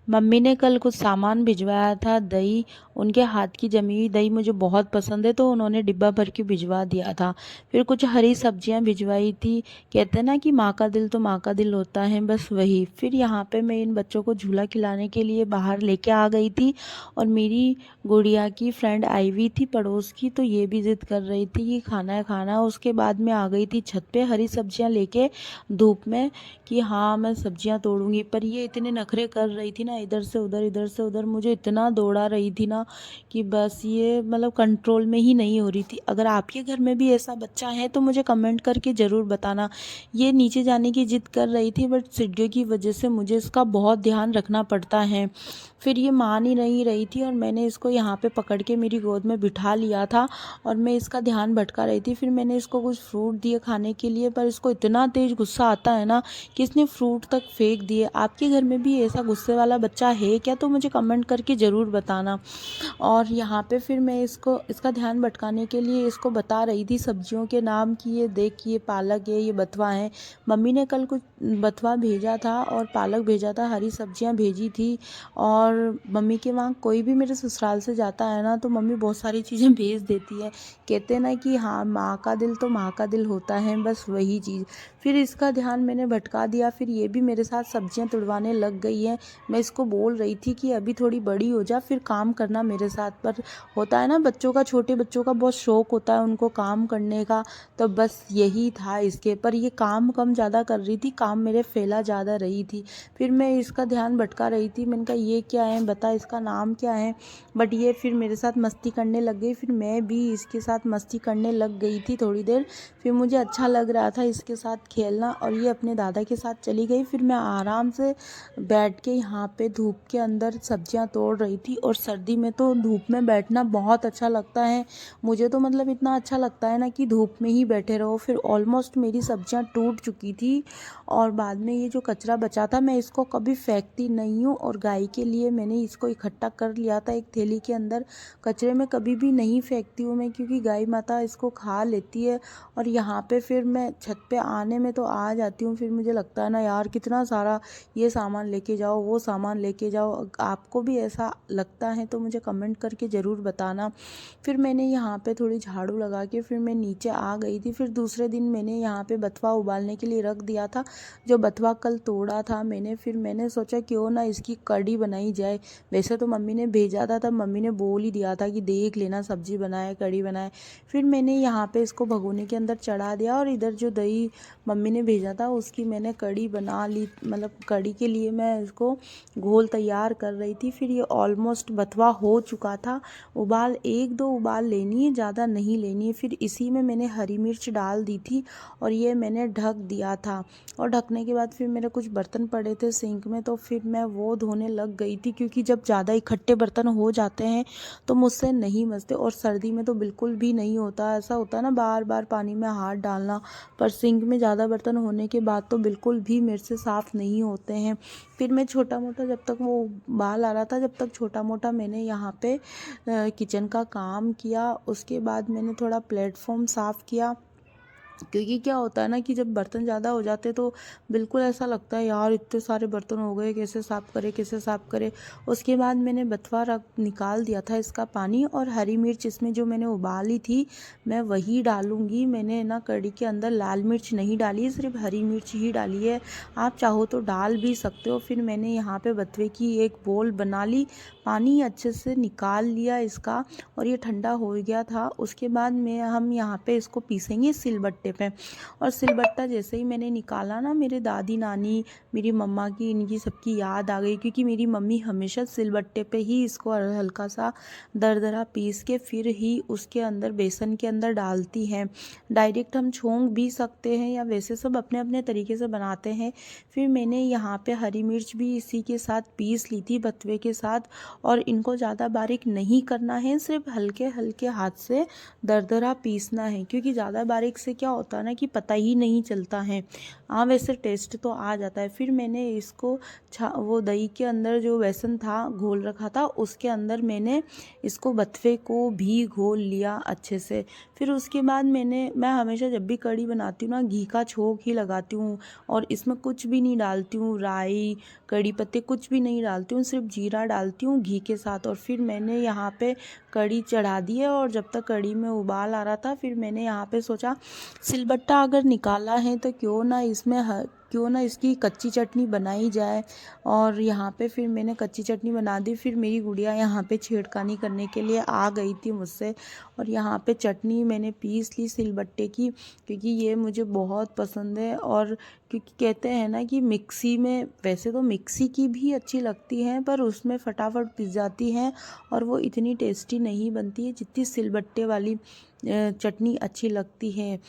Mummy ने कल कुछ सामान भिजवाया था। दही, उनके हाथ की जमी हुई दही मुझे बहुत पसंद है, तो उन्होंने डिब्बा भर के भिजवा दिया था। फिर कुछ हरी सब्जियां भिजवाई थी। कहते हैं ना कि माँ का दिल तो माँ का दिल होता है, बस वही। फिर यहाँ पे मैं इन बच्चों को झूला खिलाने के लिए बाहर लेके आ गई थी, और मेरी गुड़िया की फ्रेंड आई हुई थी पड़ोस की, तो ये भी जिद कर रही थी कि खाना है खाना। उसके बाद मैं आ गई थी छत पे हरी सब्जियां लेके धूप में, कि हाँ मैं सब्जियां तोड़ूंगी। पर ये इतने नखरे कर रही थी ना, इधर से उधर इधर से उधर, मुझे इतना दौड़ा रही थी ना कि बस ये मतलब कंट्रोल में ही नहीं हो रही थी। अगर आपके घर में भी ऐसा बच्चा है तो मुझे कमेंट करके ज़रूर बताना। ये नीचे जाने की जिद कर रही थी, बट सीढ़ियों की वजह से मुझे इसका बहुत ध्यान रखना पड़ता है। फिर ये मान ही नहीं रही थी, और मैंने इसको यहाँ पे पकड़ के मेरी गोद में बिठा लिया था, और मैं इसका ध्यान भटका रही थी। फिर मैंने इसको कुछ फ्रूट दिए खाने के लिए, पर इसको इतना तेज गुस्सा आता है ना कि इसने फ्रूट तक फेंक दिए। आपके घर में भी ऐसा गुस्से वाला बच्चा है क्या? तो मुझे कमेंट करके ज़रूर बताना। और यहाँ पे फिर मैं इसका ध्यान भटकाने के लिए इसको बता रही थी सब्जियों के नाम, कि ये देख, ये पालक है, ये बथुआ है। मम्मी ने कल कुछ बथुआ भेजा था और पालक भेजा था, हरी सब्जियां भेजी थी। और मम्मी के वहाँ कोई भी मेरे ससुराल से जाता है ना, तो मम्मी बहुत सारी चीज़ें भेज देती है। कहते हैं ना कि हाँ, माँ का दिल तो माँ का दिल होता है, बस वही चीज़। फिर इसका ध्यान मैंने भटका दिया। फिर ये भी मेरे साथ सब्जियां तुड़वाने लग गई है। मैं इसको बोल रही थी कि अभी थोड़ी बड़ी हो जा, फिर काम करना मेरे साथ। पर होता है ना बच्चों का, छोटे बच्चों का बहुत शौक होता है उनको काम करने का, तो बस यही था इसके। पर ये काम कम ज़्यादा कर रही थी, काम मेरे फैला ज़्यादा रही थी। फिर मैं इसका ध्यान भटका रही थी। मैंने कहा ये क्या है, बता इसका नाम क्या है। बट ये फिर मेरे साथ मस्ती करने लग गई। फिर मैं भी इसके साथ मस्ती करने लग गई थी थोड़ी देर। फिर मुझे अच्छा लग रहा था इसके साथ खेलना, और ये अपने दादा के साथ चली गई। फिर मैं आराम से बैठ के यहाँ पे धूप के अंदर सब्जियाँ तोड़ रही थी। और सर्दी में तो धूप में बैठना बहुत अच्छा लगता है। मुझे तो मतलब इतना अच्छा लगता है ना कि धूप में ही बैठे रहो। फिर ऑलमोस्ट मेरी सब्जियाँ टूट चुकी थी, और बाद में ये जो कचरा बचा था, मैं इसको कभी फेंकती नहीं हूँ। और गाय के लिए मैंने इसको इकट्ठा कर लिया था एक थैली के अंदर। कचरे में कभी भी नहीं फेंकती हूँ मैं, क्योंकि गाय माता इसको खा लेती है। और यहाँ पे फिर मैं छत पे आने में तो आ जाती हूँ, फिर मुझे लगता है ना यार, कितना सारा ये सामान लेके जाओ, वो सामान लेके जाओ। आपको भी ऐसा लगता है तो मुझे कमेंट करके ज़रूर बताना। फिर मैंने यहाँ पे थोड़ी झाड़ू लगा के फिर मैं नीचे आ गई थी। फिर दूसरे दिन मैंने यहाँ पे बथुआ उबालने के लिए रख दिया था, जो बथुआ कल तोड़ा था मैंने। फिर मैंने सोचा क्यों ना इसकी कढ़ी बनाई जाए। वैसे तो मम्मी ने भेजा था, तब मम्मी ने बोल ही दिया था कि देख लेना, सब्जी बनाए कढ़ी बनाए। फिर मैंने यहाँ पे इसको भगोने के अंदर चढ़ा दिया, और इधर जो दही मम्मी ने भेजा था उसकी मैंने कढ़ी बना ली। मतलब कढ़ी के लिए मैं इसको घोल तैयार कर रही थी। फिर ये ऑलमोस्ट बथुआ हो चुका था। एक दो उबाल लेनी है, ज़्यादा नहीं लेनी है। फिर इसी में मैंने हरी मिर्च डाल दी थी, और ये मैंने ढक दिया था। और ढकने के बाद फिर मेरे कुछ बर्तन पड़े थे सिंक में, तो फिर मैं वो धोने लग गई थी, क्योंकि जब ज़्यादा इकट्ठे बर्तन हो जाते हैं तो मुझसे नहीं मसते। और सर्दी में तो बिल्कुल भी नहीं होता, ऐसा होता है ना बार बार पानी में हाथ डालना। पर सिंक में ज़्यादा बर्तन होने के बाद तो बिल्कुल भी मेरे से साफ़ नहीं होते हैं। फिर मैं छोटा मोटा, जब तक वो बाल आ रहा था, जब तक छोटा मोटा मैंने यहाँ पे किचन का काम किया। उसके बाद मैंने थोड़ा प्लेटफॉर्म साफ़ किया, क्योंकि क्या होता है ना कि जब बर्तन ज़्यादा हो जाते तो बिल्कुल ऐसा लगता है यार, इतने सारे बर्तन हो गए, कैसे साफ़ करें कैसे साफ़ करें। उसके बाद मैंने बथुआ रख निकाल दिया था इसका पानी, और हरी मिर्च इसमें जो मैंने उबाली थी मैं वही डालूंगी। मैंने ना कढ़ी के अंदर लाल मिर्च नहीं डाली है, सिर्फ हरी मिर्च ही डाली है। आप चाहो तो डाल भी सकते हो। फिर मैंने यहाँ पे बथुए की एक बोल बना ली, पानी अच्छे से निकाल लिया इसका, और ये ठंडा हो गया था। उसके बाद हम यहाँ पे इसको पीसेंगे सिलबट्टे पे। और सिलबट्टा जैसे ही मैंने निकाला ना, मेरे दादी नानी, मेरी मम्मा की, इनकी सबकी याद आ गई, क्योंकि मेरी मम्मी हमेशा सिलबट्टे पे ही इसको हल्का सा दरदरा पीस के फिर ही उसके अंदर बेसन के अंदर डालती हैं। डायरेक्ट हम छोंक भी सकते हैं, या वैसे सब अपने अपने तरीके से बनाते हैं। फिर मैंने यहाँ पे हरी मिर्च भी इसी के साथ पीस ली थी बथुए के साथ। और इनको ज़्यादा बारीक नहीं करना है, सिर्फ हल्के हल्के हाथ से दरदरा पीसना है, क्योंकि ज़्यादा बारीक से क्या होता है ना कि पता ही नहीं चलता है। हाँ, वैसे टेस्ट तो आ जाता है। फिर मैंने इसको वो दही के अंदर जो बेसन था घोल रखा था, उसके अंदर मैंने इसको बथुए को भी घोल लिया अच्छे से। फिर उसके बाद मैं हमेशा जब भी कढ़ी बनाती हूँ ना, घी का छोंक ही लगाती हूँ और इसमें कुछ भी नहीं डालती हूँ, राई कड़ी पत्ते कुछ भी नहीं डालती हूँ, सिर्फ जीरा डालती हूँ घी के साथ। और फिर मैंने यहाँ पे कढ़ी चढ़ा दी है और जब तक कढ़ी में उबाल आ रहा था, फिर मैंने यहाँ पे सोचा सिलबट्टा अगर निकाला है तो क्यों ना इसकी कच्ची चटनी बनाई जाए। और यहाँ पे फिर मैंने कच्ची चटनी बना दी। फिर मेरी गुड़िया यहाँ पे छेड़खानी करने के लिए आ गई थी मुझसे, और यहाँ पे चटनी मैंने पीस ली सिलबट्टे की, क्योंकि ये मुझे बहुत पसंद है। और क्योंकि कहते हैं ना कि मिक्सी में, वैसे तो मिक्सी की भी अच्छी लगती है पर उसमें फटाफट पिस जाती है और वो इतनी टेस्टी नहीं बनती है जितनी सिलबट्टे वाली चटनी अच्छी लगती है।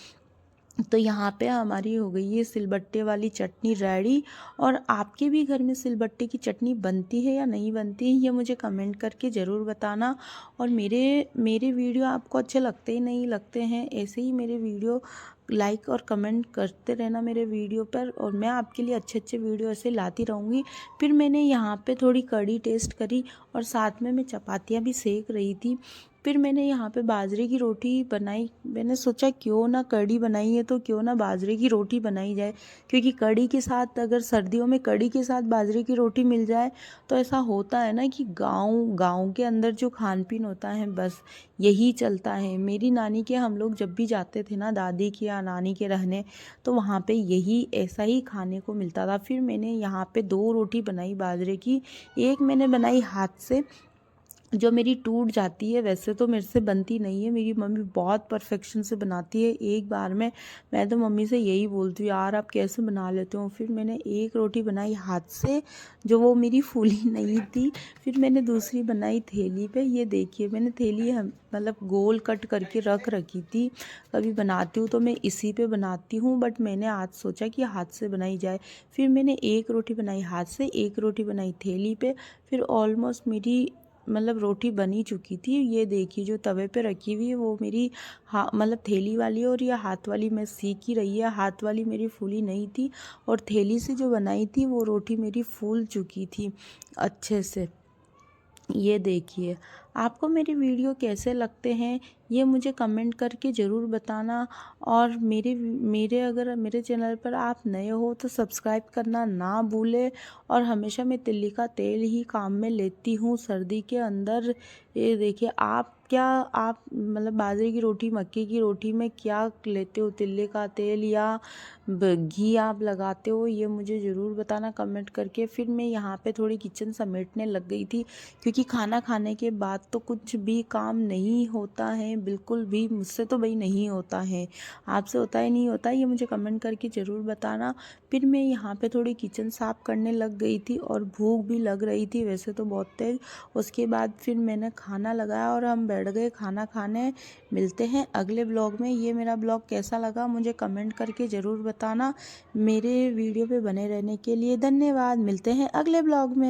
तो यहाँ पे हमारी हो गई है सिलबट्टे वाली चटनी रेडी। और आपके भी घर में सिलबट्टे की चटनी बनती है या नहीं बनती है, ये मुझे कमेंट करके ज़रूर बताना। और मेरे वीडियो आपको अच्छे लगते ही नहीं लगते हैं, ऐसे ही मेरे वीडियो लाइक और कमेंट करते रहना मेरे वीडियो पर, और मैं आपके लिए अच्छे अच्छे वीडियो ऐसे लाती रहूँगी। फिर मैंने यहाँ पे थोड़ी कढ़ी टेस्ट करी और साथ में मैं चपातियाँ भी सेक रही थी। फिर मैंने यहाँ पे बाजरे की रोटी बनाई। मैंने सोचा क्यों ना कढ़ी बनाई है तो क्यों ना बाजरे की रोटी बनाई जाए, क्योंकि कढ़ी के साथ, अगर सर्दियों में कढ़ी के साथ बाजरे की रोटी मिल जाए तो ऐसा होता है ना कि गाँव के अंदर जो खान पीन होता है बस यही चलता है। मेरी नानी के हम लोग जब भी जाते थे ना, दादी के या नानी के रहने, तो वहाँ पे यही ऐसा ही खाने को मिलता था। फिर मैंने यहाँ पे 2 रोटी बनाई बाजरे की। एक मैंने बनाई हाथ से, जो मेरी टूट जाती है, वैसे तो मेरे से बनती नहीं है, मेरी मम्मी बहुत परफेक्शन से बनाती है एक बार में। मैं तो मम्मी से यही बोलती हूँ, यार आप कैसे बना लेते हो। फिर मैंने एक रोटी बनाई हाथ से, जो वो मेरी फूली नहीं थी। फिर मैंने दूसरी बनाई थैली पे। ये देखिए, मैंने थैली मतलब गोल कट करके रख रखी थी। कभी बनाती हूँ तो मैं इसी पे बनाती हूँ, बट मैंने आज सोचा कि हाथ से बनाई जाए। फिर मैंने एक रोटी बनाई हाथ से, एक रोटी बनाई थैली पे। फिर ऑलमोस्ट मेरी मतलब रोटी बनी चुकी थी। ये देखिए, जो तवे पे रखी हुई है वो मेरी मतलब थैली वाली है, और ये हाथ वाली मैं सीख ही रही है। हाथ वाली मेरी फूली नहीं थी, और थैली से जो बनाई थी वो रोटी मेरी फूल चुकी थी अच्छे से। ये देखिए, आपको मेरे वीडियो कैसे लगते हैं ये मुझे कमेंट करके ज़रूर बताना। और मेरे अगर मेरे चैनल पर आप नए हो तो सब्सक्राइब करना ना भूलें। और हमेशा मैं तिल्ली का तेल ही काम में लेती हूँ सर्दी के अंदर। ये देखिए, आप मतलब बाजरे की रोटी, मक्के की रोटी में क्या लेते हो, तिल्ली का तेल या घी आप लगाते हो, ये मुझे ज़रूर बताना कमेंट करके। फिर मैं यहाँ पे थोड़ी किचन समेटने लग गई थी, क्योंकि खाना खाने के बाद तो कुछ भी काम नहीं होता है, बिल्कुल भी। मुझसे तो भाई नहीं होता है, आपसे होता है नहीं होता, ये मुझे कमेंट करके ज़रूर बताना। फिर मैं यहाँ पे थोड़ी किचन साफ़ करने लग गई थी, और भूख भी लग रही थी वैसे तो बहुत तेज। उसके बाद फिर मैंने खाना लगाया और हम बैठ गए खाना खाने। मिलते हैं अगले ब्लॉग में। ये मेरा ब्लॉग कैसा लगा मुझे कमेंट करके ज़रूर बताना। मेरे वीडियो पे बने रहने के लिए धन्यवाद। मिलते हैं अगले ब्लॉग में।